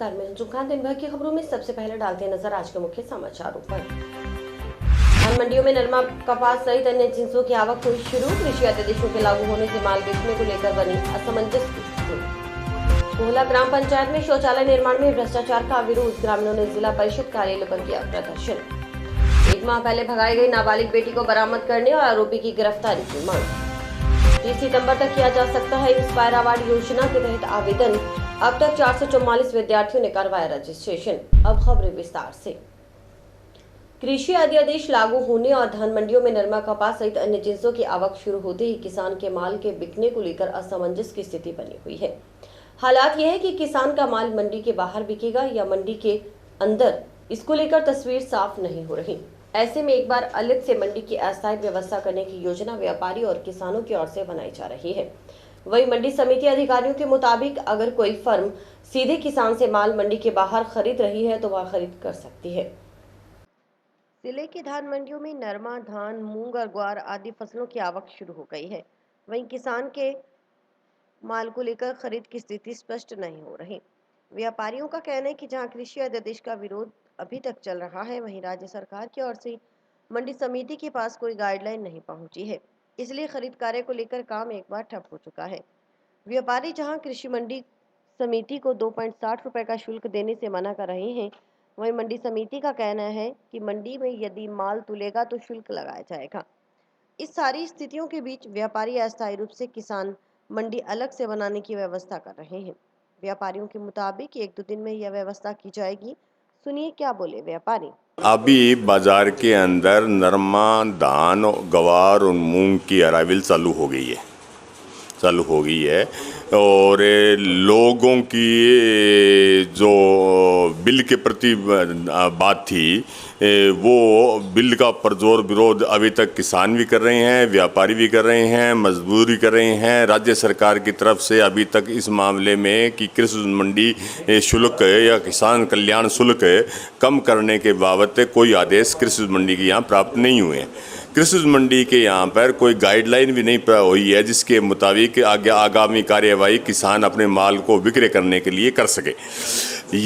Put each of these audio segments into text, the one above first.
नमस्कार, मैं अंजुम खान। दिन भर की खबरों में सबसे पहले डालते हैं नजर आज के मुख्य समाचारों पर। धान मंडियों में नरमा, कपास सहित अन्य जिन्सों की आवक हुई शुरू। कृषि अध्यादेशों के लागू होने से माल बेचने को लेकर बनी असमंजस की स्थिति। कोहला ग्राम पंचायत में शौचालय निर्माण में भ्रष्टाचार का विरोध, ग्रामीणों ने जिला परिषद कार्यालय पर किया प्रदर्शन। 1 माह पहले भगाई गई नाबालिग बेटी को बरामद करने और आरोपी की गिरफ्तारी की मांग। 30 सितंबर तक किया जा सकता है इंस्पायर अवार्ड योजना के तहत आवेदन। अब तक 444 विद्यार्थियों ने करवाया रजिस्ट्रेशन। अब खबरें विस्तार से। कृषि अध्यादेश लागू होने और धान मंडियों में नरमा, कपास सहित अन्य जिन्सों की आवक शुरू होते ही किसान के माल के बिकने को लेकर असमंजस की स्थिति बनी हुई है। हालात यह है कि किसान का माल मंडी के बाहर बिकेगा या मंडी के अंदर, इसको लेकर तस्वीर साफ नहीं हो रही। ऐसे में एक बार अलग से मंडी की अस्थायी व्यवस्था करने की योजना व्यापारी और किसानों की ओर से बनाई जा रही है। वही मंडी समिति अधिकारियों के मुताबिक अगर कोई फर्म सीधे किसान से माल मंडी के बाहर खरीद रही है तो वह खरीद कर सकती है। जिले की धान मंडियों में नरमा, धान, मूंग और ग्वार आदि फसलों की आवक शुरू हो गई है। वहीं किसान के माल को लेकर खरीद की स्थिति स्पष्ट नहीं हो रही। व्यापारियों का कहना है कि जहां कृषि अध्यादेश का विरोध अभी तक चल रहा है, वहीं राज्य सरकार की ओर से मंडी समिति के पास कोई गाइडलाइन नहीं पहुंची है। इसलिए खरीद कार्य को लेकर काम एक बार ठप हो चुका है। व्यापारी जहां कृषि मंडी समिति को 2.60 रुपए का शुल्क देने से मना कर रहे हैं, वहीं मंडी समिति का कहना है कि मंडी में यदि माल तुलेगा तो शुल्क लगाया जाएगा। इस सारी स्थितियों के बीच व्यापारी अस्थायी रूप से किसान मंडी अलग से बनाने की व्यवस्था कर रहे हैं। व्यापारियों के मुताबिक 1-2 दिन में यह व्यवस्था की जाएगी। सुनिए क्या बोले व्यापारी। अभी बाजार के अंदर नरमा, धान, गवार और मूंग की अराइवल चालू हो गई है और लोगों की जो बिल के प्रति बात थी, वो बिल का परजोर विरोध अभी तक किसान भी कर रहे हैं, व्यापारी भी कर रहे हैं, मजदूर भी कर रहे हैं। राज्य सरकार की तरफ से अभी तक इस मामले में कि कृषि मंडी शुल्क या किसान कल्याण शुल्क कम करने के बाबत कोई आदेश कृषि मंडी के यहाँ प्राप्त नहीं हुए हैं। कृषि मंडी के यहाँ पर कोई गाइडलाइन भी नहीं हुई है जिसके मुताबिक आगामी कार्यवाही किसान अपने माल को विक्रय करने के लिए कर सके।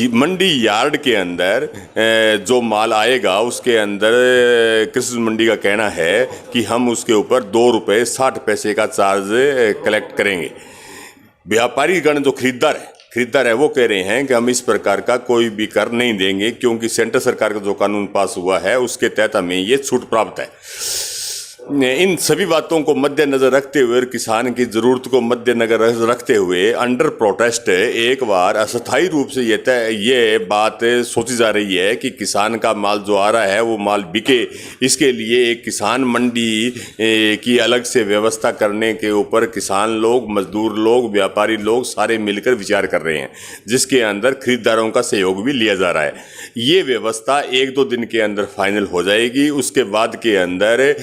मंडी यार्ड के अंदर जो माल आएगा उसके अंदर कृषि मंडी का कहना है कि हम उसके ऊपर 2 रुपये 60 पैसे का चार्ज कलेक्ट करेंगे। व्यापारी गण जो खरीदार है वो कह रहे हैं कि हम इस प्रकार का कोई भी कर नहीं देंगे, क्योंकि सेंटर सरकार का जो कानून पास हुआ है उसके तहत हमें ये छूट प्राप्त है। इन सभी बातों को मद्देनजर रखते हुए और किसान की ज़रूरत को मद्देनजर रखते हुए अंडर प्रोटेस्ट एक बार अस्थायी रूप से ये बात सोची जा रही है कि किसान का माल जो आ रहा है वो माल बिके। इसके लिए एक किसान मंडी की अलग से व्यवस्था करने के ऊपर किसान लोग, मजदूर लोग, व्यापारी लोग सारे मिलकर विचार कर रहे हैं, जिसके अंदर खरीदारों का सहयोग भी लिया जा रहा है। ये व्यवस्था 1-2 दिन के अंदर फाइनल हो जाएगी। उसके बाद के अंदर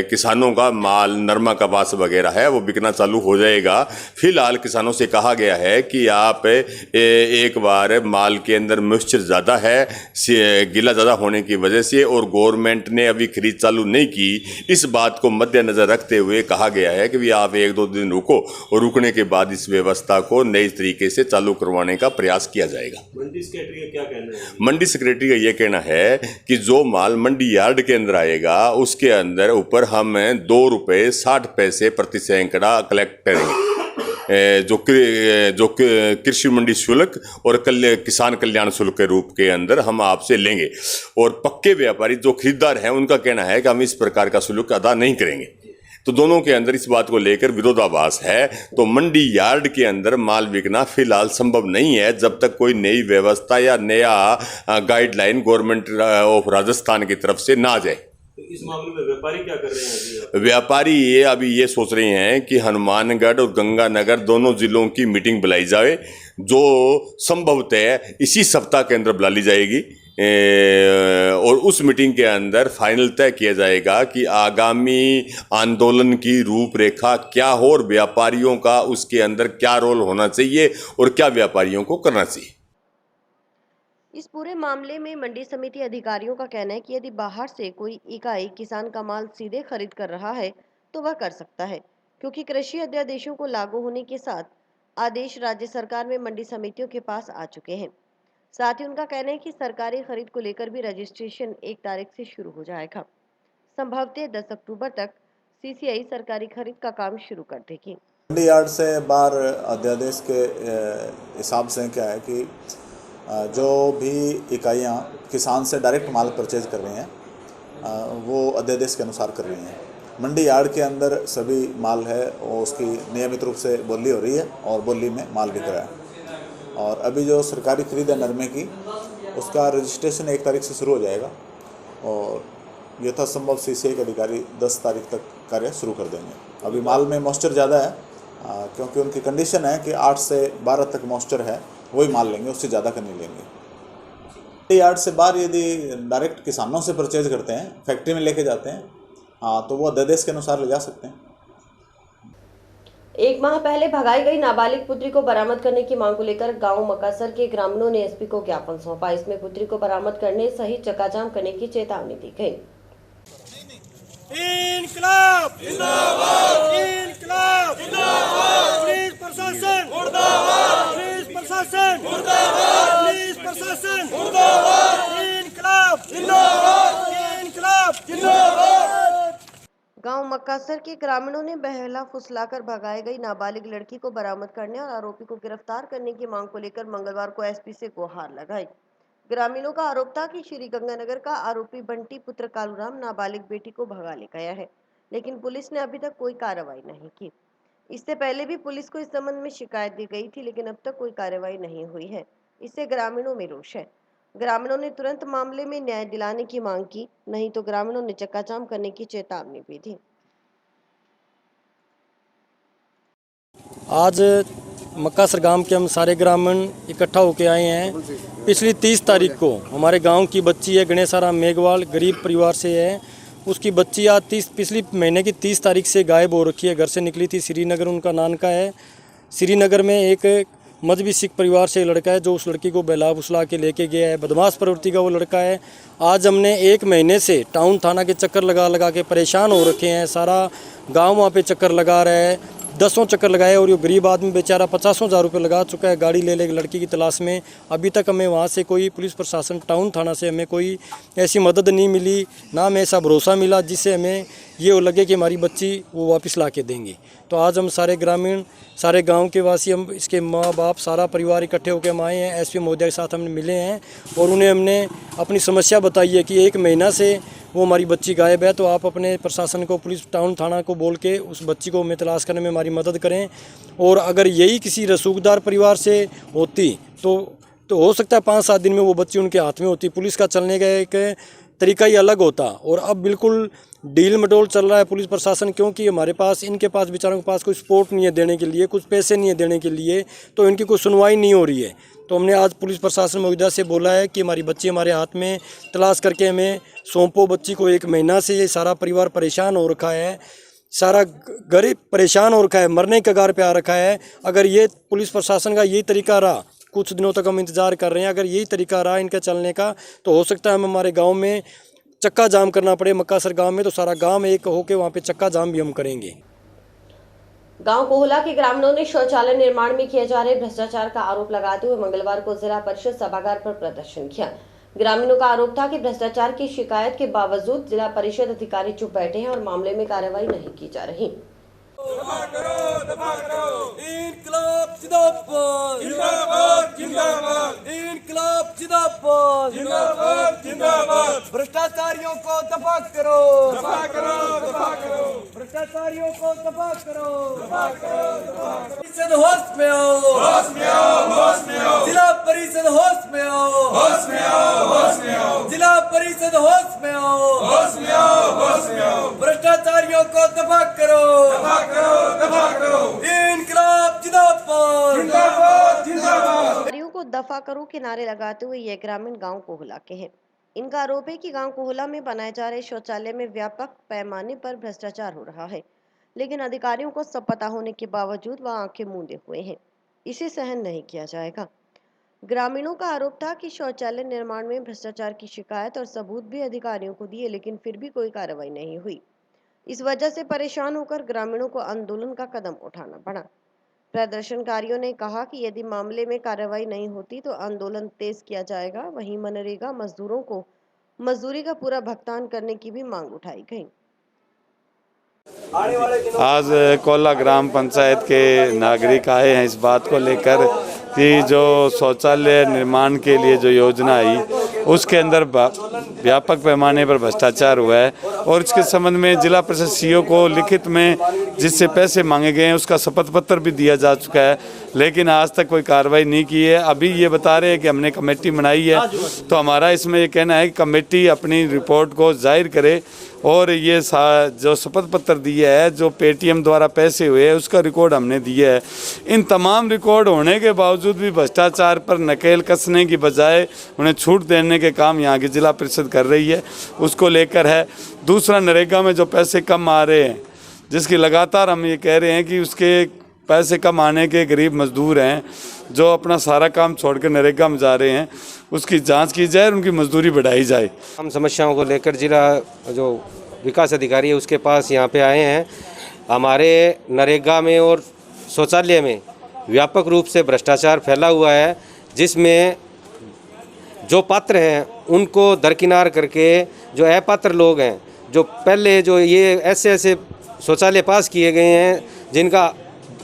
किसानों का माल, नरमा, कपास वगैरह है वो बिकना चालू हो जाएगा। फिलहाल किसानों से कहा गया है कि आप एक बार माल के अंदर मॉइस्चर ज़्यादा है, गीला ज़्यादा होने की वजह से, और गवर्नमेंट ने अभी खरीद चालू नहीं की, इस बात को मद्देनजर रखते हुए कहा गया है कि भी आप 1-2 दिन रुको और रुकने के बाद इस व्यवस्था को नई तरीके से चालू करवाने का प्रयास किया जाएगा। मंडी सेक्रेटरी का क्या कहना है? मंडी सेक्रेटरी का ये कहना है कि जो माल मंडी यार्ड के अंदर आएगा उसके अंदर ऊपर हम 2 रुपये 60 पैसे प्रति सैकड़ा कलेक्ट करेंगे, जो कृषि मंडी शुल्क और किसान कल्याण शुल्क के रूप के अंदर हम आपसे लेंगे। और पक्के व्यापारी जो खरीदार हैं उनका कहना है कि हम इस प्रकार का शुल्क अदा नहीं करेंगे। तो दोनों के अंदर इस बात को लेकर विरोधाभास है। तो मंडी यार्ड के अंदर माल बिकना फिलहाल संभव नहीं है जब तक कोई नई व्यवस्था या नया गाइडलाइन गवर्नमेंट ऑफ राजस्थान की तरफ से ना आ जाए। तो इस मामले में व्यापारी क्या कर रहे हैं? व्यापारी अभी ये सोच रहे हैं कि हनुमानगढ़ और गंगानगर दोनों जिलों की मीटिंग बुलाई जाए, जो संभवतः इसी सप्ताह के अंदर बुला ली जाएगी। और उस मीटिंग के अंदर फाइनल तय किया जाएगा कि आगामी आंदोलन की रूपरेखा क्या हो और व्यापारियों का उसके अंदर क्या रोल होना चाहिए और क्या व्यापारियों को करना चाहिए। इस पूरे मामले में मंडी समिति अधिकारियों का कहना है कि यदि बाहर से कोई इकाई किसान का माल सीधे खरीद कर रहा है तो वह कर सकता है, क्योंकि कृषि अध्यादेशों को लागू होने के साथ आदेश राज्य सरकार में मंडी समितियों के पास आ चुके हैं। साथ ही उनका कहना है कि सरकारी खरीद को लेकर भी रजिस्ट्रेशन 1 तारीख से शुरू हो जाएगा। संभवतः 10 अक्टूबर तक सीसीआई सरकारी खरीद का काम शुरू कर देगी। मंडी यार्ड से बाहर अध्यादेश के हिसाब से क्या है कि जो भी इकाइयाँ किसान से डायरेक्ट माल परचेज कर रही हैं वो अध्यादेश के अनुसार कर रही हैं। मंडी यार्ड के अंदर सभी माल है और उसकी नियमित रूप से बोली हो रही है और बोली में माल बिक रहा है। और अभी जो सरकारी खरीद है नरमे की, उसका रजिस्ट्रेशन 1 तारीख से शुरू हो जाएगा और यथासंभव सीसीआई के अधिकारी 10 तारीख तक कार्य शुरू कर देंगे। अभी माल में मॉइस्चर ज़्यादा है क्योंकि उनकी कंडीशन है कि 8 से 12 तक मॉइस्चर है, वही माल लेंगे, उससे ज़्यादा का नहीं लेंगे। यार्ड से बाहर यदि डायरेक्ट किसानों से परचेज करते हैं, फैक्ट्री में लेके जाते हैं, तो वो अध्यादेश के अनुसार ले जा सकते हैं। 1 माह पहले भगाई गई नाबालिग पुत्री को बरामद करने की मांग को लेकर गांव मकासर के ग्रामीणों ने एसपी को ज्ञापन सौंपा। इसमें पुत्री को बरामद करने सहित चक्काजाम करने की चेतावनी दी गई। इनकलाब जिंदाबाद, इनकलाब जिंदाबाद, पुलिस प्रशासन मुर्दाबाद, पुलिस प्रशासन मुर्दाबाद, पुलिस प्रशासन मुर्दाबाद, इनकलाब जिंदाबाद, इनकलाब जिंदाबाद। गांव मक्कासर के ग्रामीणों ने बहला फुसलाकर भगाई गई नाबालिग लड़की को बरामद करने और आरोपी को गिरफ्तार करने की मांग को लेकर मंगलवार को एसपी से गुहार लगाई। ग्रामीणों का आरोप था कि श्री गंगानगर का आरोपी बंटी पुत्र कालूराम नाबालिग बेटी को भगा ले गया है, लेकिन पुलिस ने अभी तक कोई कार्रवाई नहीं की। इससे पहले भी पुलिस को इस संबंध में शिकायत दी गई थी, लेकिन अब तक कोई कार्रवाई नहीं हुई है। इससे ग्रामीणों में रोष है। ग्रामीणों ने तुरंत मामले में न्याय दिलाने की मांग की, नहीं तो ग्रामीणों ने चक्काजाम करने की चेतावनी भी दी। आज मक्कासर गांव के हम सारे ग्रामीण इकट्ठा होकर आए हैं। पिछली 30 तारीख को हमारे गांव की बच्ची है गणेशाराम मेघवाल, गरीब परिवार से है। उसकी बच्ची आज पिछली महीने की 30 तारीख से गायब हो रखी है। घर से निकली थी श्रीनगर, उनका नानका है। श्रीनगर में एक मजहबी सिख परिवार से लड़का है जो उस लड़की को बहला फुसला के लेके गया है। बदमाश प्रवृत्ति का वो लड़का है। आज हमने 1 महीने से टाउन थाना के चक्कर लगा के परेशान हो रखे हैं। सारा गाँव वहाँ पे चक्कर लगा रहा है, 10 चक्कर लगाए और ये गरीब आदमी बेचारा 50,000 रुपये लगा चुका है गाड़ी ले लड़की की तलाश में। अभी तक हमें वहाँ से कोई पुलिस प्रशासन टाउन थाना से हमें कोई ऐसी मदद नहीं मिली, ना हमें ऐसा भरोसा मिला जिससे हमें ये लगे कि हमारी बच्ची वो वापस ला के देंगे। तो आज हम सारे ग्रामीण, सारे गांव के वासी, हम इसके माँ बाप, सारा परिवार इकट्ठे होकर हम आए हैं। एसपी महोदय के साथ हमने मिले हैं और उन्हें हमने अपनी समस्या बताई है कि 1 महीना से वो हमारी बच्ची गायब है। तो आप अपने प्रशासन को, पुलिस टाउन थाना को बोल के उस बच्ची को हमें तलाश करने में हमारी मदद करें। और अगर यही किसी रसूखदार परिवार से होती तो हो सकता है 5-7 दिन में वो बच्ची उनके हाथ में होती। पुलिस का चलने का एक तरीका ही अलग होता। और अब बिल्कुल डील मडोल चल रहा है पुलिस प्रशासन, क्योंकि हमारे पास, इनके पास, बेचारों के पास कोई सपोर्ट नहीं है देने के लिए, कुछ पैसे नहीं है देने के लिए, तो इनकी कोई सुनवाई नहीं हो रही है। तो हमने आज पुलिस प्रशासन महोदय से बोला है कि हमारी बच्ची हमारे हाथ में, तलाश करके हमें सौंपो बच्ची को। 1 महीना से ये सारा परिवार परेशान हो रखा है, सारा गरीब परेशान हो रखा है, मरने के कगार पे आ रखा है। अगर ये पुलिस प्रशासन का यही तरीका रहा, कुछ दिनों तक हम इंतज़ार कर रहे हैं, अगर यही तरीका रहा इनका चलने का, तो हो सकता है हम हमारे गाँव में चक्का जाम करना पड़े। मक्कासर गांव में तो सारा गांव एक होके वहाँ पे चक्का जाम भी हम करेंगे। गांव कोहला के ग्रामीणों ने शौचालय निर्माण में किए जा रहे भ्रष्टाचार का आरोप लगाते हुए मंगलवार को जिला परिषद सभागार पर प्रदर्शन किया। ग्रामीणों का आरोप था कि भ्रष्टाचार की शिकायत के बावजूद जिला परिषद अधिकारी चुप बैठे हैं और मामले में कार्रवाई नहीं की जा रही। इनकलाब जिंदाबाद, जिंदाबाद, जिंदाबाद, इनकलाब जिंदाबाद, जिंदाबाद, जिंदाबाद। भ्रष्टाचारियों को दफा करो, दफा करो, दफा करो। भ्रष्टाचारियों को दफा करो, दफा करो, दफा करो। परिषद होश में आओ, होश में आओ, होश में आओ। जिला परिषद होश में आओ, होश में आओ, होश में आओ। जिला परिषद होश में आओ, होश में आओ, होश में आओ। भ्रष्टाचारियों को दफा करो, दफा करो, दफा करो। इनकलाब जिंदाबाद, जिंदाबाद, जिंदाबाद। को दफा करो के नारे लगाते हुए ये ग्रामीण गांव कोहला के हैं। इनका आरोप है कि गांव कोहला में बनाए जा रहे शौचालय में व्यापक पैमाने पर भ्रष्टाचार हो रहा है, लेकिन अधिकारियों को सब पता होने के बावजूद वह आंखें मूंदे हुए हैं। इसे सहन नहीं किया जाएगा। ग्रामीणों का आरोप था कि शौचालय निर्माण में भ्रष्टाचार की शिकायत और सबूत भी अधिकारियों को दिए, लेकिन फिर भी कोई कार्रवाई नहीं हुई। इस वजह से परेशान होकर ग्रामीणों को आंदोलन का कदम उठाना पड़ा। प्रदर्शनकारियों ने कहा कि यदि मामले में कार्रवाई नहीं होती तो आंदोलन तेज किया जाएगा। वहीं मनरेगा मजदूरों को मजदूरी का पूरा भुगतान करने की भी मांग उठाई गई। आज कोला ग्राम पंचायत के नागरिक आए हैं इस बात को लेकर कि जो शौचालय निर्माण के लिए जो योजना आई उसके अंदर व्यापक पैमाने पर भ्रष्टाचार हुआ है और इसके संबंध में जिला परिषद सीईओ को लिखित में जिससे पैसे मांगे गए हैं उसका शपथ पत्र भी दिया जा चुका है, लेकिन आज तक कोई कार्रवाई नहीं की है। अभी ये बता रहे हैं कि हमने कमेटी बनाई है, तो हमारा इसमें ये कहना है कि कमेटी अपनी रिपोर्ट को जाहिर करे और ये जो शपथ पत्र दिया है, जो पेटीएम द्वारा पैसे हुए हैं उसका रिकॉर्ड हमने दिया है। इन तमाम रिकॉर्ड होने के बावजूद भी भ्रष्टाचार पर नकेल कसने की बजाय उन्हें छूट देने के काम यहाँ की जिला परिषद कर रही है, उसको लेकर है। दूसरा, नरेगा में जो पैसे कम आ रहे हैं, जिसकी लगातार हम ये कह रहे हैं कि उसके पैसे कम आने के गरीब मजदूर हैं जो अपना सारा काम छोड़कर नरेगा में जा रहे हैं, उसकी जांच की जाए और उनकी मजदूरी बढ़ाई जाए। हम समस्याओं को लेकर जिला जो विकास अधिकारी है उसके पास यहाँ पे आए हैं। हमारे नरेगा में और शौचालय में व्यापक रूप से भ्रष्टाचार फैला हुआ है, जिसमें जो पात्र हैं उनको दरकिनार करके जो अपात्र लोग हैं, जो पहले जो ये ऐसे शौचालय पास किए गए हैं जिनका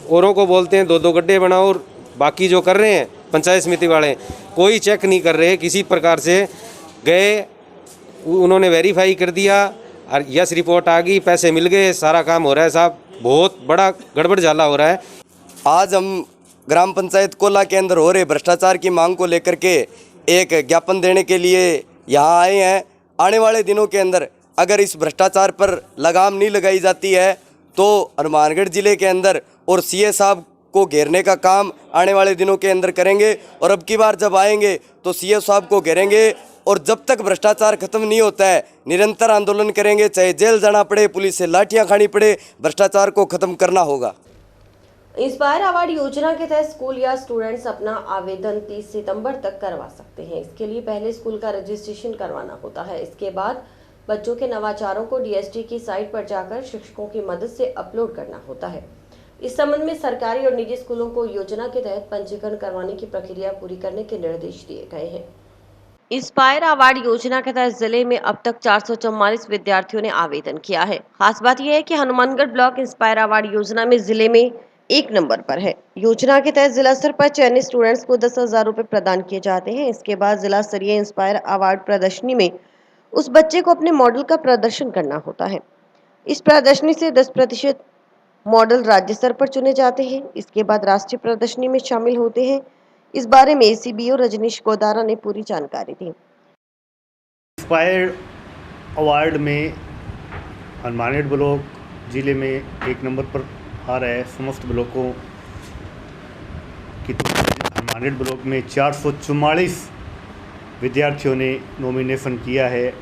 औरों को बोलते हैं 2-2 गड्ढे बनाओ, और बाकी जो कर रहे हैं पंचायत समिति वाले कोई चेक नहीं कर रहे, किसी प्रकार से गए उन्होंने वेरीफाई कर दिया और यस रिपोर्ट आ गई, पैसे मिल गए, सारा काम हो रहा है। साहब बहुत बड़ा गड़बड़ झाला हो रहा है। आज हम ग्राम पंचायत कोला के अंदर हो रहे भ्रष्टाचार की मांग को लेकर के एक ज्ञापन देने के लिए यहाँ आए हैं। आने वाले दिनों के अंदर अगर इस भ्रष्टाचार पर लगाम नहीं लगाई जाती है तो हनुमानगढ़ जिले के अंदर और सीए साहब को घेरने का काम आने वाले दिनों के अंदर करेंगे। और अब की बार जब आएंगे तो सीए साहब को घेरेंगे और जब तक भ्रष्टाचार खत्म नहीं होता है निरंतर आंदोलन करेंगे, चाहे जेल जाना पड़े, पुलिस से लाठियां खानी पड़े, भ्रष्टाचार को खत्म करना होगा। इंस्पायर अवार्ड योजना के तहत स्कूल या स्टूडेंट्स अपना आवेदन 30 सितंबर तक करवा सकते हैं। इसके लिए पहले स्कूल का रजिस्ट्रेशन करवाना होता है। इसके बाद बच्चों के नवाचारों को डीएसटी की साइट पर जाकर शिक्षकों की मदद से अपलोड करना होता है। इस संबंध में सरकारी और निजी स्कूलों को योजना के तहत पंजीकरण करवाने की प्रक्रिया पूरी करने के निर्देश दिए गए हैं। इंस्पायर अवार्ड योजना के तहत जिले में अब तक 444 विद्यार्थियों ने आवेदन किया है। खास बात यह है कि हनुमानगढ़ ब्लॉक इंस्पायर अवार्ड योजना में जिले में 1 नंबर पर है। योजना के तहत जिला स्तर पर चयनित स्टूडेंट्स को 10,000 रुपए प्रदान किए जाते हैं। इसके बाद जिला स्तरीय इंस्पायर अवार्ड प्रदर्शनी में उस बच्चे को अपने मॉडल का प्रदर्शन करना होता है। इस प्रदर्शनी से 10% मॉडल राज्य स्तर पर चुने जाते हैं। इसके बाद राष्ट्रीय प्रदर्शनी में शामिल होते हैं। इस बारे में एसीबीओ रजनीश गोदारा ने पूरी जानकारी दी। इंस्पायर अवार्ड में हनुमानगढ़ ब्लॉक जिले में 1 नंबर पर आ रहा है। समस्त ब्लॉकों की हनुमानगढ़ ब्लॉक में 444 विद्यार्थियों ने नॉमिनेशन किया है।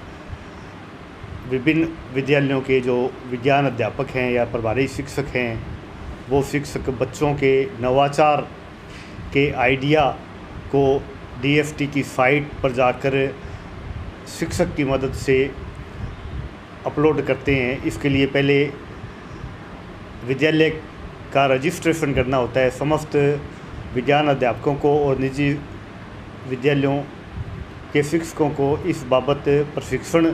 विभिन्न विद्यालयों के जो विज्ञान अध्यापक हैं या प्रभारी शिक्षक हैं, वो शिक्षक बच्चों के नवाचार के आइडिया को डीएफटी की साइट पर जाकर शिक्षक की मदद से अपलोड करते हैं। इसके लिए पहले विद्यालय का रजिस्ट्रेशन करना होता है। समस्त विज्ञान अध्यापकों को और निजी विद्यालयों के शिक्षकों को इस बाबत प्रशिक्षण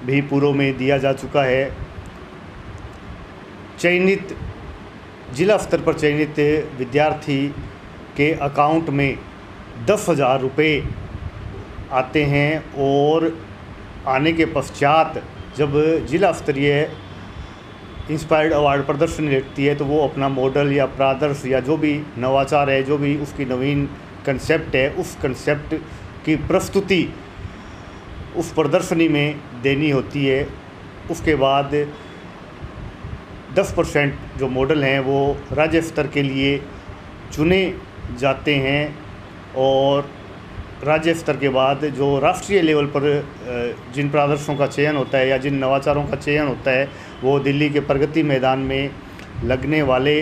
भी पूर्व में दिया जा चुका है। चयनित जिला स्तर पर चयनित विद्यार्थी के अकाउंट में 10,000 रुपये आते हैं और आने के पश्चात जब जिला स्तरीय इंस्पायर्ड अवार्ड प्रदर्शनी लगती है तो वो अपना मॉडल या प्रादर्श या जो भी नवाचार है, जो भी उसकी नवीन कंसेप्ट है, उस कंसेप्ट की प्रस्तुति उस प्रदर्शनी में देनी होती है। उसके बाद 10% जो मॉडल हैं वो राज्य स्तर के लिए चुने जाते हैं और राज्य स्तर के बाद जो राष्ट्रीय लेवल पर जिन प्रादर्शों का चयन होता है या जिन नवाचारों का चयन होता है वो दिल्ली के प्रगति मैदान में लगने वाले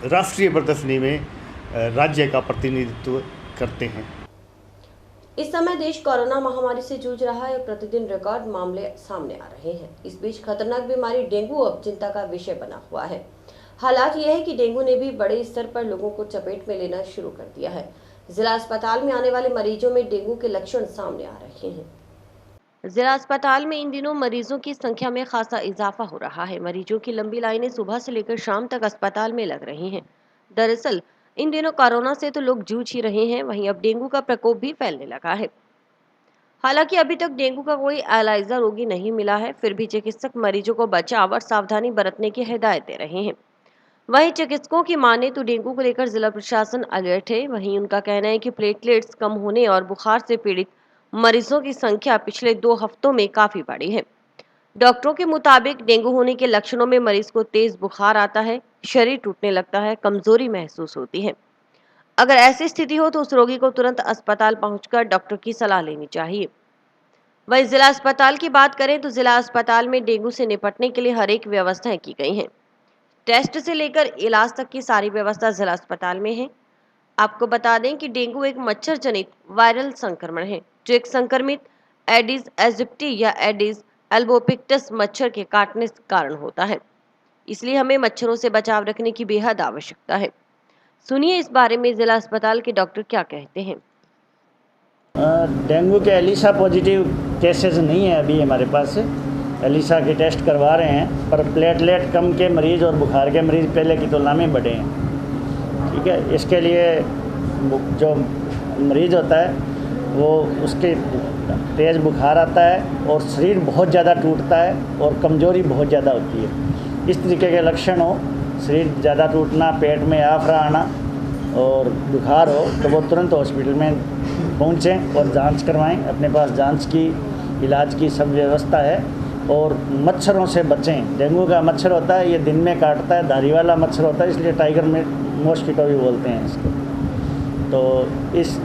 राष्ट्रीय प्रदर्शनी में राज्य का प्रतिनिधित्व करते हैं। इस समय देश कोरोना महामारी से जूझ रहा है और प्रतिदिन रिकॉर्ड मामले सामने आ रहे हैं। इस बीच खतरनाक बीमारी डेंगू अब चिंता का विषय बना हुआ है। हालात यह है कि डेंगू ने भी बड़े स्तर पर लोगों को चपेट में लेना शुरू कर दिया है। जिला अस्पताल में आने वाले मरीजों में डेंगू के लक्षण सामने आ रहे हैं। जिला अस्पताल में इन दिनों मरीजों की संख्या में खासा इजाफा हो रहा है। मरीजों की लंबी लाइनें सुबह से लेकर शाम तक अस्पताल में लग रही हैं। दरअसल इन दिनों कोरोना से तो लोग जूझ ही रहे हैं, वहीं अब डेंगू का प्रकोप भी फैलने लगा है। हालांकि अभी तक डेंगू का कोई एलाइजा रोगी नहीं मिला है, फिर भी चिकित्सक मरीजों को बचाव और सावधानी बरतने की हिदायत दे रहे हैं। वहीं चिकित्सकों की माने तो डेंगू को लेकर जिला प्रशासन अलर्ट है। वहीं उनका कहना है कि प्लेटलेट्स कम होने और बुखार से पीड़ित मरीजों की संख्या पिछले 2 हफ्तों में काफी बढ़ी है। डॉक्टरों के मुताबिक डेंगू होने के लक्षणों में मरीज को तेज बुखार आता है, शरीर टूटने लगता है, कमजोरी महसूस होती है। अगर ऐसी स्थिति हो तो उस रोगी को तुरंत अस्पताल पहुंचकर डॉक्टर की सलाह लेनी चाहिए। वहीं जिला अस्पताल की बात करें तो जिला अस्पताल में डेंगू से निपटने के लिए हर एक व्यवस्थाएं की गई हैं। टेस्ट से लेकर इलाज तक की सारी व्यवस्था जिला अस्पताल में है। आपको बता दें कि डेंगू एक मच्छर जनित वायरल संक्रमण है, जो एक संक्रमित एडिस एजिप्टी या एडिस एल्बोपिक्टस मच्छर के काटने के कारण होता है। इसलिए हमें मच्छरों से बचाव रखने की बेहद आवश्यकता है। सुनिए इस बारे में जिला अस्पताल के डॉक्टर क्या कहते हैं। डेंगू के एलिसा पॉजिटिव केसेस नहीं है अभी हमारे पास। एलिसा के टेस्ट करवा रहे हैं, पर प्लेटलेट कम के मरीज़ और बुखार के मरीज़ पहले की तुलना में बढ़े हैं। ठीक है, इसके लिए जो मरीज़ होता है वो उसके तेज़ बुखार आता है और शरीर बहुत ज़्यादा टूटता है और कमज़ोरी बहुत ज़्यादा होती है। इस तरीके के लक्षण हो, शरीर ज़्यादा टूटना, पेट में आफरा आना और बुखार हो, तो वो तुरंत हॉस्पिटल में पहुँचें और जांच करवाएं। अपने पास जांच की, इलाज की सब व्यवस्था है। और मच्छरों से बचें। डेंगू का मच्छर होता है, ये दिन में काटता है, धारी वाला मच्छर होता है, इसलिए टाइगर मॉस्किटो भी बोलते हैं इसको। तो इस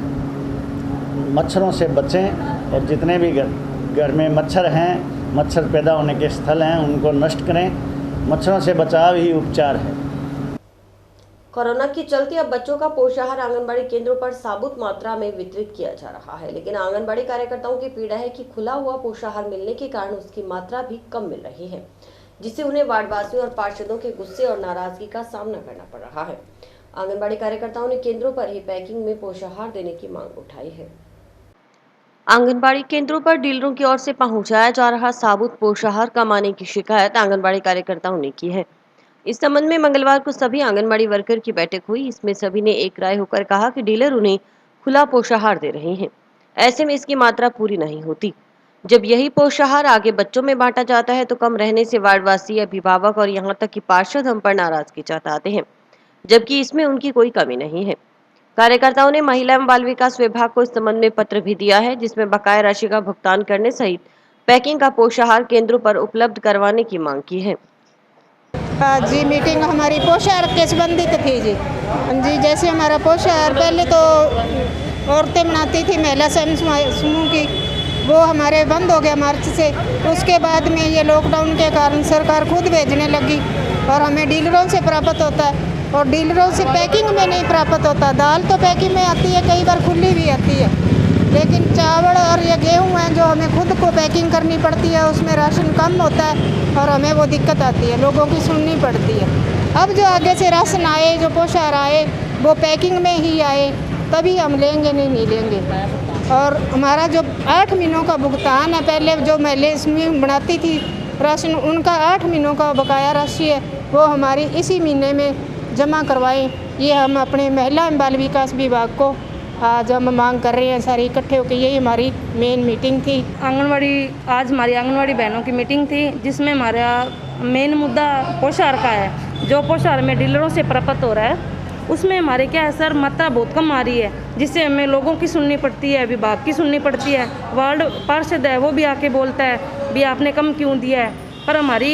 मच्छरों से बचें और जितने भी घर में मच्छर हैं, मच्छर पैदा होने के स्थल हैं, उनको नष्ट करें। मच्छरों से बचाव ही उपचार है। कोरोना के चलते अब बच्चों का पोषाहार आंगनबाड़ी केंद्रों पर साबुत मात्रा में वितरित किया जा रहा है, लेकिन आंगनबाड़ी कार्यकर्ताओं की पीड़ा है कि खुला हुआ पोषाहार मिलने के कारण उसकी मात्रा भी कम मिल रही है, जिससे उन्हें वार्डवासियों और पार्षदों के गुस्से और नाराजगी का सामना करना पड़ रहा है। आंगनबाड़ी कार्यकर्ताओं ने केंद्रों पर ही पैकिंग में पोषाहार देने की मांग उठाई है। आंगनबाड़ी केंद्रों पर डीलरों की ओर से पहुंचाया जा रहा साबुत पोषाहार कम आने की शिकायत आंगनबाड़ी कार्यकर्ताओं ने की है। इस संबंध में मंगलवार को सभी आंगनबाड़ी वर्कर की बैठक हुई। इसमें सभी ने एक राय होकर कहा कि डीलर उन्हें खुला पोषाहार दे रहे हैं, ऐसे में इसकी मात्रा पूरी नहीं होती। जब यही पोषाहार आगे बच्चों में बांटा जाता है तो कम रहने से वार्डवासी, अभिभावक और यहाँ तक कि पार्षद हम पर नाराजगी जताते हैं, जबकि इसमें उनकी कोई कमी नहीं है। कार्यकर्ताओं ने महिला एवं बाल विकास विभाग को इस संबंध में पत्र भी दिया है, जिसमें बकाया राशि का भुगतान करने सहित पैकिंग का पोषाहार केंद्रों पर उपलब्ध करवाने की मांग की है। जी, मीटिंग हमारी पोषाहार के संबंधित थी जी। जैसे हमारा पोषाहार पहले तो औरतें बनाती थी, महिला समूह की, वो हमारे बंद हो गया मार्च से। उसके बाद में ये लॉकडाउन के कारण सरकार खुद भेजने लगी और हमें डीलरों से प्राप्त होता है, और डीलरों से पैकिंग में नहीं प्राप्त होता। दाल तो पैकिंग में आती है, कई बार खुली भी आती है, लेकिन चावल और ये गेहूँ हैं जो हमें खुद को पैकिंग करनी पड़ती है, उसमें राशन कम होता है और हमें वो दिक्कत आती है, लोगों की सुननी पड़ती है। अब जो आगे से राशन आए, जो पोषाहार आए, वो पैकिंग में ही आए, तभी हम लेंगे, नहीं लेंगे। और हमारा जो 8 महीनों का भुगतान है, पहले जो महिला समूह बनाती थी राशन, उनका 8 महीनों का बकाया राशि है, वो हमारी इसी महीने में जमा करवाएं। ये हम अपने महिला एवं बाल विकास विभाग को आज हम मांग कर रहे हैं सारी इकट्ठे होकर। यही हमारी मेन मीटिंग थी। आज हमारी आंगनवाड़ी बहनों की मीटिंग थी, जिसमें हमारा मेन मुद्दा पोषाहार का है। जो पोषाहार में डीलरों से प्राप्त हो रहा है, उसमें हमारे क्या है सर, मात्रा बहुत कम आ रही है, जिससे हमें लोगों की सुननी पड़ती है, विभाग की सुननी पड़ती है। वार्ड पार्षद है, वो भी आके बोलता है भी आपने कम क्यों दिया है, पर हमारी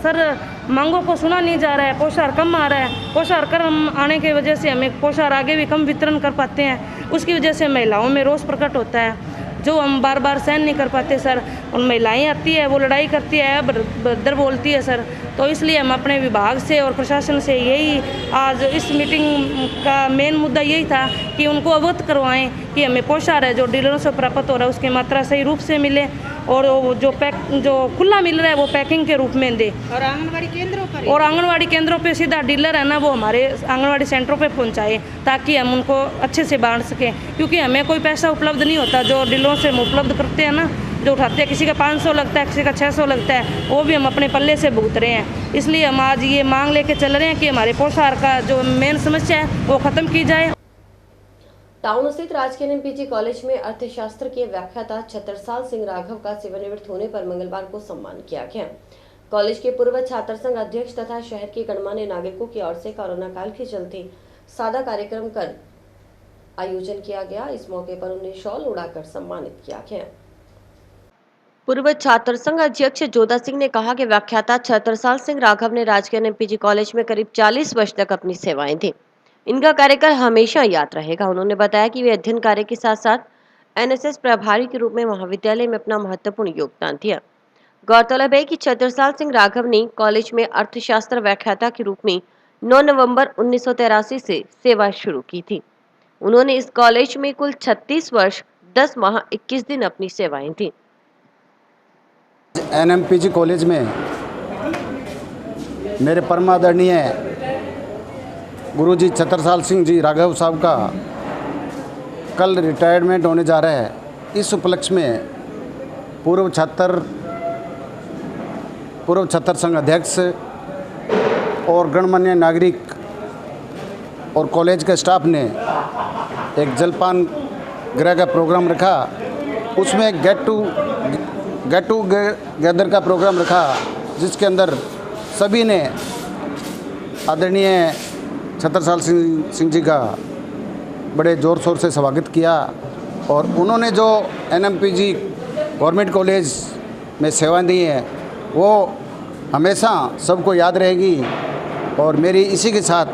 सर मांगों को सुना नहीं जा रहा है। पोषाहार कम आ रहा है, पोषाहार कम आने की वजह से हमें पोषाहार आगे भी कम वितरण कर पाते हैं। उसकी वजह से महिलाओं में रोष प्रकट होता है, जो हम बार बार सहन नहीं कर पाते सर। उन महिलाएं आती है, वो लड़ाई करती है, बदर बोलती है सर। तो इसलिए हम अपने विभाग से और प्रशासन से यही आज इस मीटिंग का मेन मुद्दा यही था कि उनको अवगत करवाएं कि हमें पोषाहार है जो डीलरों से प्राप्त हो रहा है उसकी मात्रा सही रूप से मिले, और वो जो खुला मिल रहा है वो पैकिंग के रूप में दे, और आंगनवाड़ी केंद्रों पे सीधा डीलर है ना वो हमारे आंगनवाड़ी सेंटरों पे पहुंचाए, ताकि हम उनको अच्छे से बांट सकें। क्योंकि हमें कोई पैसा उपलब्ध नहीं होता, जो डीलरों से हम उपलब्ध करते हैं ना, जो उठाते हैं, किसी का 500 लगता है, किसी का 600 लगता है, वो भी हम अपने पल्ले से भुगत रहे हैं। इसलिए हम आज ये मांग लेके चल रहे हैं कि हमारे पोषाहार का जो मेन समस्या है वो ख़त्म की जाए। टाउन स्थित राजकीय एनएमपीजी कॉलेज में अर्थशास्त्र के व्याख्याता छतरसाल सिंह राघव का सेवानिवृत्त होने पर मंगलवार को सम्मान किया गया। कॉलेज के पूर्व छात्र संघ अध्यक्ष तथा शहर के गणमान्य नागरिकों की ओर से कोरोना काल के चलते सादा कार्यक्रम कर आयोजन किया गया। इस मौके पर उन्हें शॉल उड़ाकर सम्मानित किया गया। पूर्व छात्र संघ अध्यक्ष जोधा सिंह ने कहा कि व्याख्याता छतरसाल सिंह राघव ने राजकीय एनएमपीजी कॉलेज में करीब 40 वर्ष तक अपनी सेवाएं दी। इनका कार्यकाल हमेशा याद रहेगा। उन्होंने बताया कि वे अध्ययन कार्य के साथ साथ एनएसएस प्रभारी के रूप में महाविद्यालय में अपना महत्वपूर्ण योगदान दिया। गौरतलब है कि छतरसाल सिंह राघव ने कॉलेज में अर्थशास्त्र व्याख्याता के रूप में 9 नवंबर 1983 से सेवा शुरू की थी। उन्होंने इस कॉलेज में कुल 36 वर्ष 10 माह 21 दिन अपनी सेवाएं दी। एनएमपीजी कॉलेज में मेरे परम आदरणीय गुरुजी छतरसाल सिंह जी राघव साहब का कल रिटायरमेंट होने जा रहा है। इस उपलक्ष्य में पूर्व छात्र संघ अध्यक्ष और गणमान्य नागरिक और कॉलेज के स्टाफ ने एक जलपान गृह का प्रोग्राम रखा। उसमें गेट टू गैदर का प्रोग्राम रखा, जिसके अंदर सभी ने आदरणीय छतरसाल सिंह जी का बड़े ज़ोर शोर से स्वागत किया। और उन्होंने जो एनएमपीजी गवर्नमेंट कॉलेज में सेवाएं दी हैं वो हमेशा सबको याद रहेगी। और मेरी इसी के साथ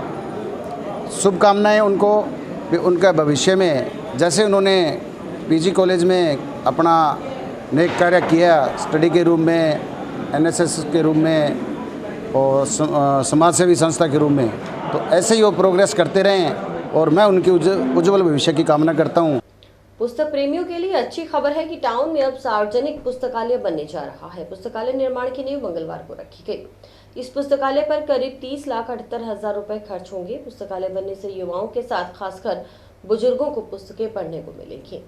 शुभकामनाएं उनको, उनका भविष्य में जैसे उन्होंने पीजी कॉलेज में अपना नेक कार्य किया, स्टडी के रूप में, एनएसएस के रूप में और समाज सेवी संस्था के रूप में, तो ऐसे ही वो प्रोग्रेस करते रहें और मैं उनकी उज्जवल भविष्य की कामना करता हूँ। पुस्तक प्रेमियों के लिए अच्छी खबर है कि टाउन में अब सार्वजनिक पुस्तकालय बनने जा रहा है। पुस्तकालय निर्माण की नींव मंगलवार को रखी गई। इस पुस्तकालय पर करीब 30,78,000 रुपए खर्च होंगे। पुस्तकालय बनने से युवाओं के साथ खासकर बुजुर्गों को पुस्तकें पढ़ने को मिलेंगी।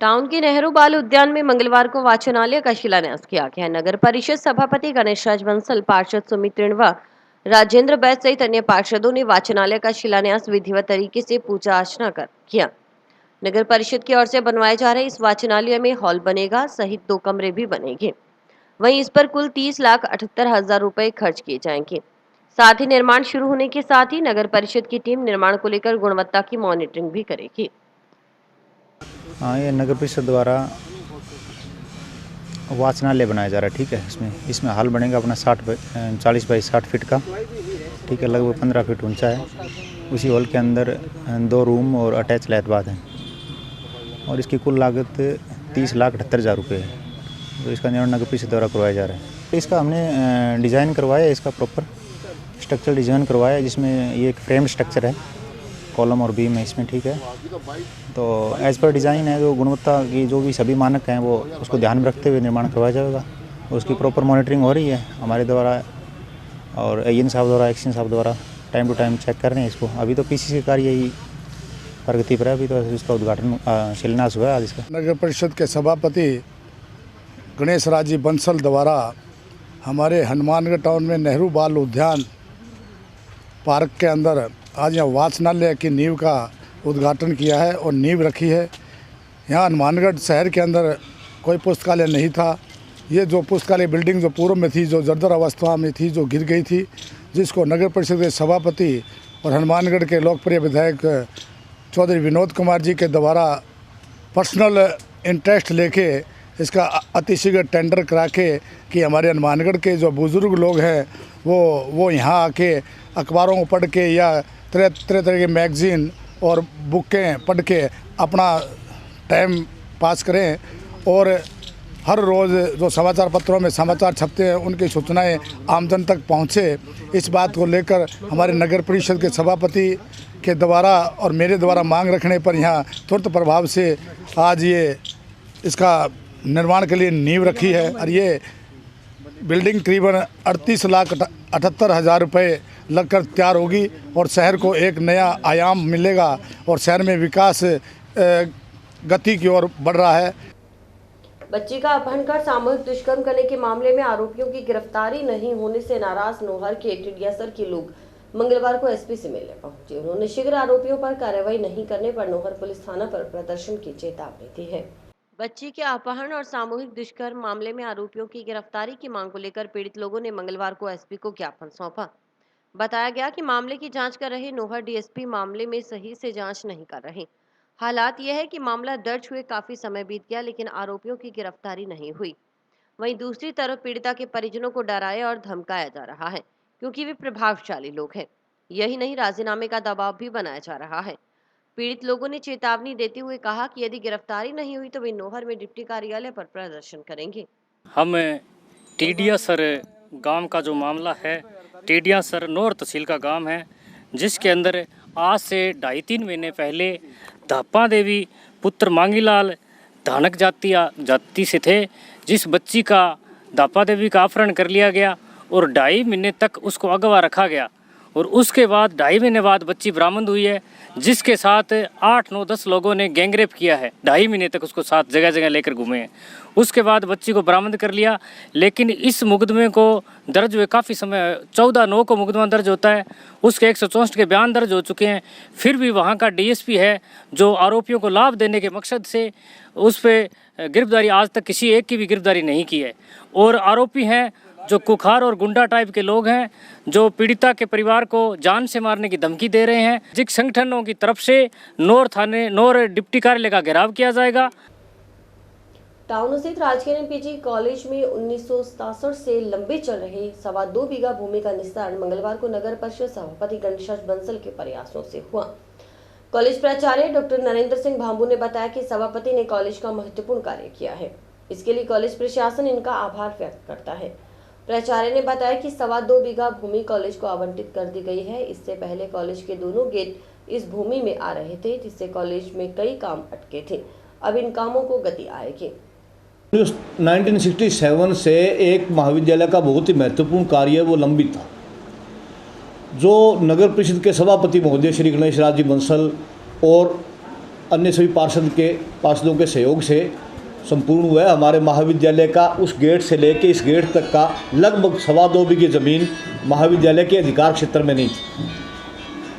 टाउन के नेहरू बाल उद्यान में मंगलवार को वाचनालय का शिलान्यास किया गया। नगर परिषद सभापति गणेश राज बंसल, पार्षद सुमित रिणवा, राजेंद्र बैद सहित अन्य पार्षदों ने वाचनालय का शिलान्यास विधिवत तरीके से पूजा अर्चना कर किया। नगर परिषद की ओर से बनवाए जा रहे इस वाचनालय में हॉल बनेगा सहित 2 कमरे भी बनेंगे। वहीं इस पर कुल 30,78,000 रुपए खर्च किए जाएंगे। साथ ही निर्माण शुरू होने के साथ ही नगर परिषद की टीम निर्माण को लेकर गुणवत्ता की मॉनिटरिंग भी करेगी। हाँ, ये नगर परिषद द्वारा वाचनालय बनाया जा रहा है। ठीक है, इसमें हॉल बनेगा अपना 40 बाई 60 फीट का। ठीक है, लगभग 15 फीट ऊंचा है। उसी हॉल के अंदर 2 रूम और अटैच लैट बाथ है और इसकी कुल लागत 30,78,000 रुपये है। तो इसका निर्माण नगर परिषद द्वारा करवाया जा रहा है। इसका हमने डिज़ाइन करवाया है, इसका प्रॉपर स्ट्रक्चर डिज़ाइन करवाया है, जिसमें ये एक फ्रेम स्ट्रक्चर है, कॉलम और बीम है इसमें। ठीक है, तो एज पर डिज़ाइन है, जो गुणवत्ता की जो भी सभी मानक हैं वो उसको ध्यान में रखते हुए निर्माण करवाया जाएगा। और उसकी प्रॉपर मॉनिटरिंग हो रही है हमारे द्वारा और एन साहब द्वारा, एक्शन साहब द्वारा टाइम टू टाइम चेक कर रहे हैं इसको। अभी तो पीसीसी कार्य यही प्रगति पर है। अभी तो इसका उद्घाटन शिलान्यास हुआ है आज इसका। नगर परिषद के सभापति गणेश राज जी बंसल द्वारा हमारे हनुमानगढ़ टाउन में नेहरू बाल उद्यान पार्क के अंदर आज यहाँ वाचनालय की नींव का उद्घाटन किया है और नींव रखी है। यहाँ हनुमानगढ़ शहर के अंदर कोई पुस्तकालय नहीं था। ये जो पुस्तकालय बिल्डिंग जो पूर्व में थी, जो जर्जर अवस्था में थी, जो गिर गई थी, जिसको नगर परिषद के सभापति और हनुमानगढ़ के लोकप्रिय विधायक चौधरी विनोद कुमार जी के द्वारा पर्सनल इंटरेस्ट लेके इसका अतिशीघ्र टेंडर करा के कि हमारे हनुमानगढ़ के जो बुज़ुर्ग लोग हैं वो यहाँ आके अखबारों को पढ़ के या तरह तरह के मैगज़ीन और बुकें पढ़ के अपना टाइम पास करें और हर रोज़ जो समाचार पत्रों में समाचार छपते हैं उनकी सूचनाएं आमजन तक पहुंचे, इस बात को लेकर हमारे नगर परिषद के सभापति के द्वारा और मेरे द्वारा मांग रखने पर यहाँ तुरंत प्रभाव से आज ये इसका निर्माण के लिए नींव रखी है। और ये बिल्डिंग करीबन 38,78,000 रुपये लगकर तैयार होगी और शहर को एक नया आयाम मिलेगा और शहर में विकास गति की ओर बढ़ रहा है। बच्ची का अपहरण कर सामूहिक दुष्कर्म करने के मामले में आरोपियों की गिरफ्तारी नहीं होने से नाराज नौहर के टिडियासर के लोग मंगलवार को एसपी से मिलने पहुंचे। उन्होंने शीघ्र आरोपियों पर कार्रवाई नहीं करने पर नौहर पुलिस थाना पर प्रदर्शन की चेतावनी दी है। बच्ची के अपहरण और सामूहिक दुष्कर्म मामले में आरोपियों की गिरफ्तारी की मांग को लेकर पीड़ित लोगों ने मंगलवार को एसपी को ज्ञापन सौंपा। बताया गया कि मामले की जांच कर रहे नौहर डीएसपी मामले में सही से जांच नहीं कर रहे। हालात यह है कि मामला दर्ज हुए काफी समय बीत गया लेकिन आरोपियों की गिरफ्तारी नहीं हुई। वहीं दूसरी तरफ पीड़िता के परिजनों को डराया और धमकाया जा रहा है क्योंकि वे प्रभावशाली लोग हैं। यही नहीं, राजीनामे का दबाव भी बनाया जा रहा है। पीड़ित लोगों ने चेतावनी देते हुए कहा कि यदि गिरफ्तारी नहीं हुई तो वे नौहर में डिप्टी कार्यालय पर प्रदर्शन करेंगे। हम टिडियासर गांव का जो मामला है, टिडियासर नौर तहसील का गांव है, जिसके अंदर आज से 2.5-3 महीने पहले धापा देवी पुत्र मांगीलाल धानक जाति से थे, जिस बच्ची का धापा देवी का अपहरण कर लिया गया और 2.5 महीने तक उसको अगवा रखा गया और उसके बाद 2.5 महीने बाद बच्ची बरामद हुई है, जिसके साथ 8, 9, 10 लोगों ने गैंगरेप किया है। 2.5 महीने तक उसको साथ जगह जगह लेकर घूमे हैं। उसके बाद बच्ची को बरामद कर लिया, लेकिन इस मुकदमे को दर्ज हुए काफ़ी समय 14/9 को मुकदमा दर्ज होता है, उसके 164 के बयान दर्ज हो चुके हैं। फिर भी वहाँ का डीएसपी है जो आरोपियों को लाभ देने के मकसद से उस पर गिरफ्तारी आज तक किसी एक की भी गिरफ्तारी नहीं की है। और आरोपी हैं जो कुखार और गुंडा टाइप के लोग हैं, जो पीड़िता के परिवार को जान से मारने की धमकी दे रहे हैं। जिस संगठनों की तरफ से नौर डिप्टी कार्यालय का घेराव किया जाएगा। टाउन स्थित राजकीय एमपीजी कॉलेज में 1967 से लंबे चल रहे 2.25 बीघा भूमि का निस्तारण मंगलवार को नगर परिषद सभापति गणेश बंसल के प्रयासों से हुआ। कॉलेज प्राचार्य डॉक्टर नरेंद्र सिंह भांबू ने बताया कि सभापति ने कॉलेज का महत्वपूर्ण कार्य किया है, इसके लिए कॉलेज प्रशासन इनका आभार व्यक्त करता है। प्राचार्य ने बताया कि 2.25 बीघा भूमि कॉलेज को आवंटित कर दी गई है। इससे पहले कॉलेज के दोनों गेट इस भूमि में आ रहे थे, जिससे कॉलेज में कई काम अटके थे। अब इन कामों को गति आएगी। 1967 से एक महाविद्यालय का बहुत ही महत्वपूर्ण कार्य वो लंबित था, जो नगर परिषद के सभापति महोदय श्री गणेश जी बंसल और अन्य सभी पार्षदों के सहयोग से संपूर्ण हुआ है। हमारे महाविद्यालय का उस गेट से लेकर इस गेट तक का लगभग 2.25 बीघे ज़मीन महाविद्यालय के अधिकार क्षेत्र में नहीं थी।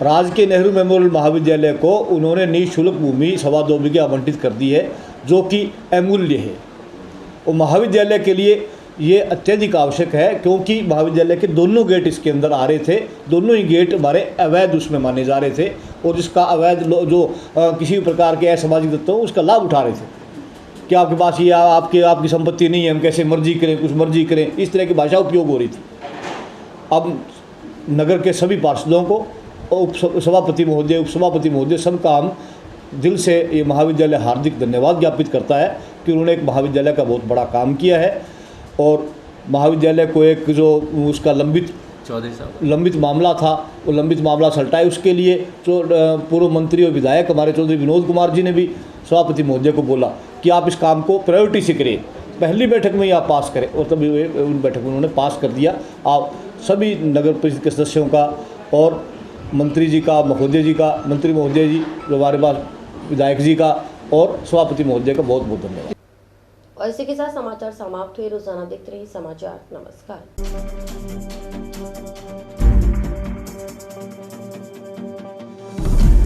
राजकीय नेहरू मेमोरियल महाविद्यालय को उन्होंने निःशुल्क भूमि 2.25 बीघे आवंटित कर दी है, जो कि अमूल्य है और महाविद्यालय के लिए ये अत्यधिक आवश्यक है, क्योंकि महाविद्यालय के दोनों गेट इसके अंदर आ रहे थे। दोनों ही गेट हमारे अवैध उसमें माने जा रहे थे और जिसका अवैध जो किसी भी प्रकार के असामाजिक तत्व उसका लाभ उठा रहे थे कि आपके पास ये आपकी संपत्ति नहीं है, हम कैसे मर्जी करें, कुछ मर्जी करें, इस तरह की भाषा उपयोग हो रही थी। अब नगर के सभी पार्षदों को और सभापति महोदय, उपसभापति महोदय, सबका हम दिल से ये महाविद्यालय हार्दिक धन्यवाद ज्ञापित करता है कि उन्होंने एक महाविद्यालय का बहुत बड़ा काम किया है और महाविद्यालय को एक जो उसका लंबित मामला था वो लंबित मामला सलटाए। उसके लिए जो पूर्व मंत्री और विधायक हमारे चौधरी विनोद कुमार जी ने भी सभापति महोदय को बोला कि आप इस काम को प्रायोरिटी से करें, पहली बैठक में ही आप पास करें, और तभी उन बैठक में उन्होंने पास कर दिया। आप सभी नगर परिषद के सदस्यों का और मंत्री जी का, महोदय जी का, मंत्री महोदय जी जो हमारे पास विधायक जी का और सभापति महोदय का बहुत बहुत धन्यवाद। और इसी के साथ समाचार समाप्त हुए। रोजाना देखते रहिए समाचार। नमस्कार।